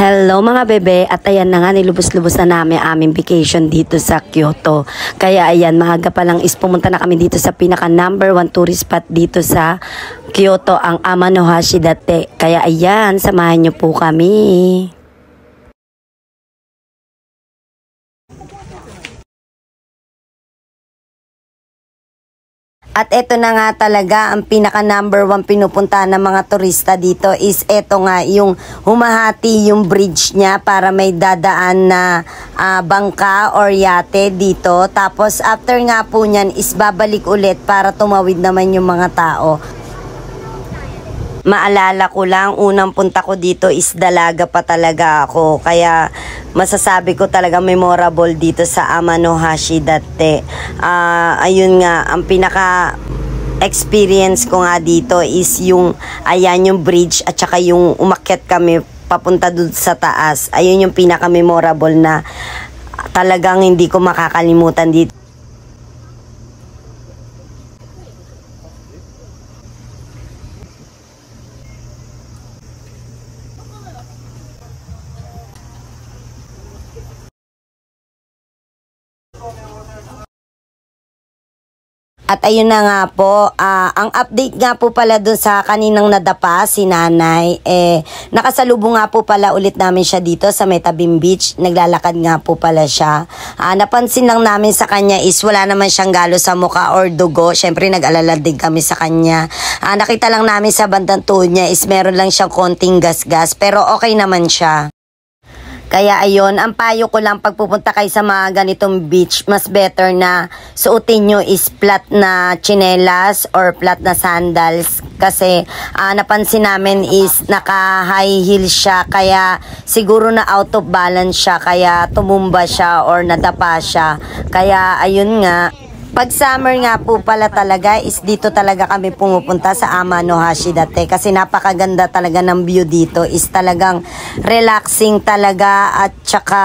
Hello mga bebe, at ayan na nga, nilubos-lubos na namin aming vacation dito sa Kyoto. Kaya ayan, maaga pa lang is pumunta na kami dito sa pinaka number 1 tourist spot dito sa Kyoto, ang Amanohashi Date. Kaya ayan, samahan niyo po kami. At eto na nga talaga ang pinaka number 1 pinupunta ng mga turista dito is eto nga yung humahati yung bridge niya para may dadaan na bangka or yate dito. Tapos after nga po niyan is babalik ulit para tumawid naman yung mga tao. Maalala ko lang, unang punta ko dito is dalaga pa talaga ako. Kaya masasabi ko talaga memorable dito sa Amanohashi Date. Ayun nga, ang pinaka experience ko nga dito is yung, ayan yung bridge at saka yung umakyat kami papunta doon sa taas. Ayun yung pinaka memorable na talagang hindi ko makakalimutan dito. At ayun na nga po, ang update nga po pala dun sa kaninang nadapa si nanay, nakasalubong nga po pala ulit namin siya dito sa Metabim Beach, naglalakad nga po pala siya. Napansin lang namin sa kanya is wala naman siyang galo sa mukha or dugo, syempre nag-alala din kami sa kanya. Nakita lang namin sa bandang tuhod niya is meron lang siyang konting gas-gas, pero okay naman siya. Kaya ayun, ang payo ko lang pagpupunta kayo sa mga ganitong beach, mas better na suotin nyo is flat na tsinelas or flat na sandals. Kasi napansin namin is naka high heel siya, kaya siguro na out of balance siya, kaya tumumba siya or nadapa siya. Kaya ayun nga. Pag summer nga po pala talaga is dito talaga kami pumupunta sa Amanohashi Date kasi napakaganda talaga ng view dito, is talagang relaxing talaga at saka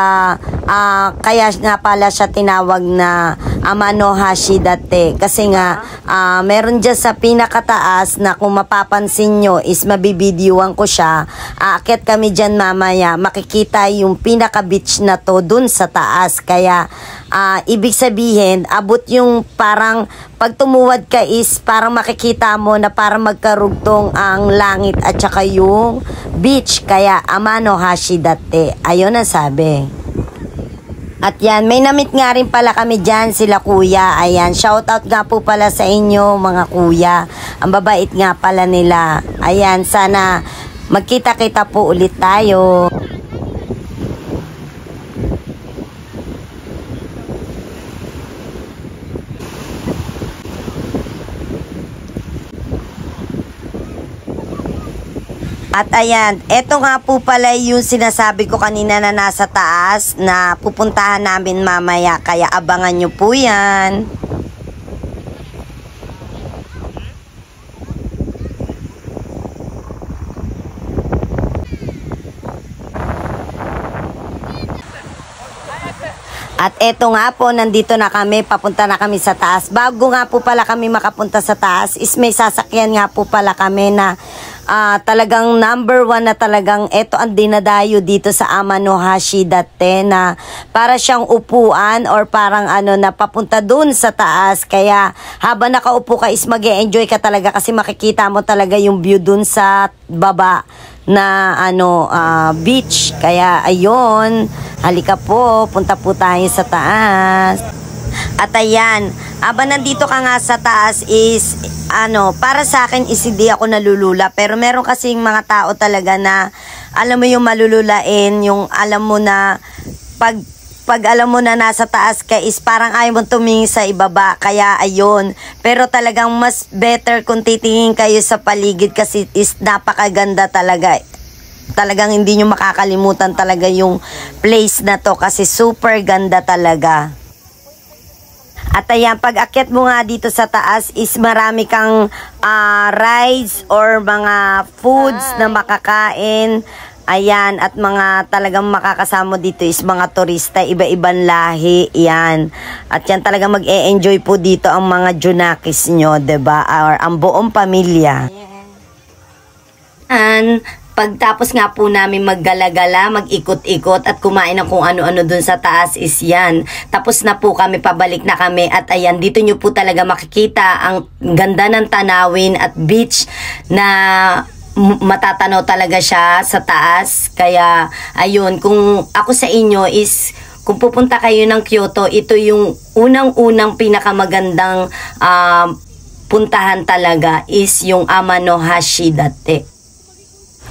kaya nga pala siya tinawag na Amanohashi Date kasi nga meron dyan sa pinakataas na kung mapapansin nyo is mabibidyoan ko siya, aakyat kami dyan mamaya, makikita yung pinaka beach na to dun sa taas. Kaya ibig sabihin, abot yung parang pag tumuwad ka is parang makikita mo na parang magkarugtong ang langit at saka yung beach. Kaya Amanohashi Date, ayun ang sabi. At yan, may namit nga rin pala kami dyan, sila kuya. Ayan, shoutout nga po pala sa inyo mga kuya. Ang babait nga pala nila. Ayan, sana magkita-kita po ulit tayo. At ayan, eto nga po pala yung sinasabi ko kanina na nasa taas na pupuntahan namin mamaya. Kaya abangan nyo po yan. At eto nga po, nandito na kami, papunta na kami sa taas. Bago nga po pala kami makapunta sa taas, is may sasakyan nga po pala kami na talagang number 1 na talagang eto ang dinadayo dito sa Amanohashi Date na para siyang upuan or parang na papunta dun sa taas. Kaya habang nakaupo ka is mag-e-enjoy ka talaga kasi makikita mo talaga yung view dun sa baba na beach. Kaya ayun, halika po, punta po tayo sa taas. At ayan, habang nandito ka nga sa taas is para sa akin is hindi ako nalulula, pero meron kasing mga tao talaga na alam mo yung malululain, yung alam mo na pag alam mo na nasa taas ka is parang ayaw mo tumingin sa ibaba. Kaya ayun, pero talagang mas better kung titingin kayo sa paligid kasi is napakaganda talaga. Talagang hindi nyo makakalimutan talaga yung place na to kasi super ganda talaga. At ayan, pag akyat mo nga dito sa taas is marami kang rides or mga foods na makakain. Ayan, at mga talagang makakasama dito is mga turista, iba-ibang lahi, yan. At yan talagang mag-e-enjoy po dito ang mga Junakis nyo, diba? Or ang buong pamilya. And Pagtapos nga po namin maggala-gala, mag-ikot-ikot at kumain ng kung ano-ano dun sa taas is yan. Tapos na po kami, pabalik na kami at ayan, dito nyo po talaga makikita ang ganda ng tanawin at beach na matatanaw talaga siya sa taas. Kaya ayun, kung ako sa inyo is kung pupunta kayo ng Kyoto, ito yung unang-unang pinakamagandang puntahan talaga is yung Amano Hashidate.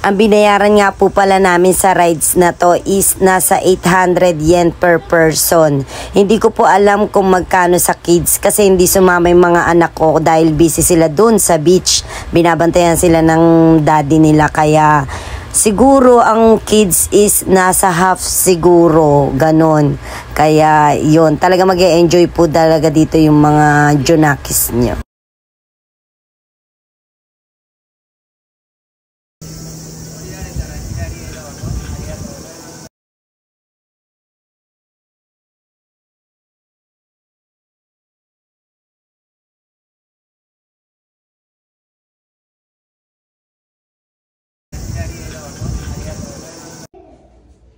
Ang binayaran nga po pala namin sa rides na to is nasa 800 yen per person. Hindi ko po alam kung magkano sa kids kasi hindi sumama yung mga anak ko dahil busy sila dun sa beach. Binabantayan sila ng daddy nila kaya siguro ang kids is nasa half siguro, ganon. Kaya yun, talaga mag-e-enjoy po talaga dito yung mga Junakis nyo.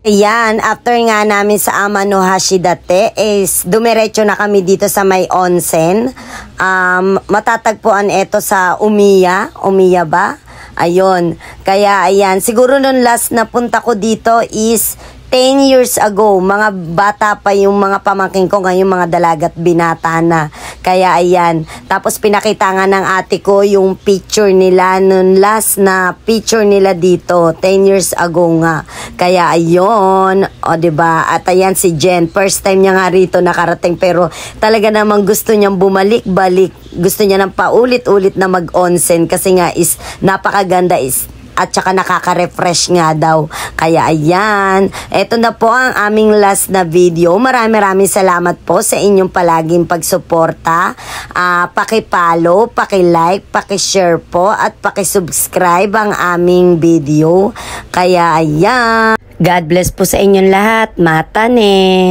Ayan, after nga namin sa Amano Hashidate is dumiretso na kami dito sa may onsen. Matatagpuan ito sa Umiya ba? Ayun, kaya ayan, siguro nung last na punta ko dito is 10 years ago, mga bata pa yung mga pamangkin ko, ngayon mga dalagat binata na. Kaya ayan, tapos pinakita nga ng ate ko yung picture nila, nung last na picture nila dito, 10 years ago nga. Kaya ayun, o diba, at ayan si Jen, first time niya nga rito nakarating, pero talaga namang gusto niyang bumalik-balik, gusto niya nang paulit-ulit na mag-onsen kasi nga is napakaganda is at saka nakaka-refresh nga daw. Kaya ayan, eto na po ang aming last na video. Maraming salamat po sa inyong palaging pagsuporta. Paki-follow, paki-like, paki-share po at paki-subscribe ang aming video. Kaya ayan, God bless po sa inyong lahat. Matane!